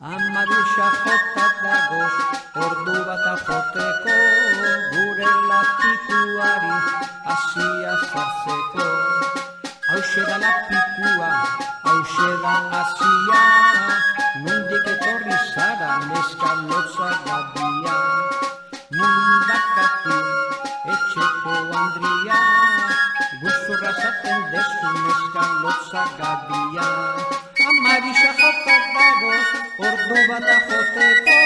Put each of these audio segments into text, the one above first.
Amabisa jota dago, ordu bata joteko, gure lapikuari hasia sartzeko. Hauxe da lapikua, hauxe da hasia, nondik etorri zara neska lotza gabia. Mundakati etxeko Andria, guzturra zaten dezu neska lotza gabia. Amabisa jota dago, ordu bata joteko,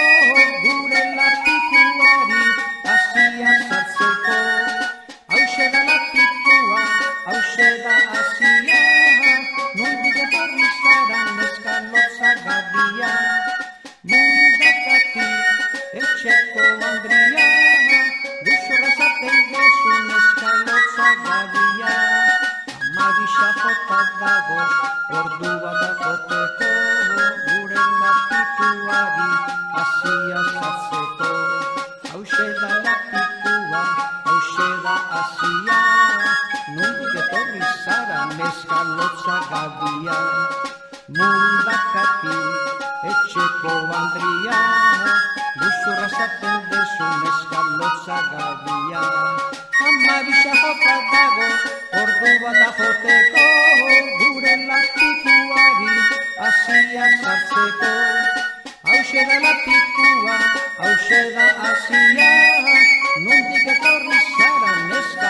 gure lapikuari hasia sartzeko. Hauxe da lapikua, hauxe da hasia, nondik etorri zara neska lotza gabia. Mundakati etxeko Andria, guzturra zaten dezu neska lotza gabia. Amabisa jota dago, ordu bata joteko, gure lapikuari hasia sartzeko. Hauxe da lapikua, hauxe da hasia, nondik etorri zara neska lotza gabia. Mundakati etxeko Andria, guzturra zaten dezu neska lotza gabia. Amabisa jota dago, ordu bata joteko, gure lapikuari hasia sartzeko. Hauxe da lapikua, hauxe da hasia, nondik etorri zara neska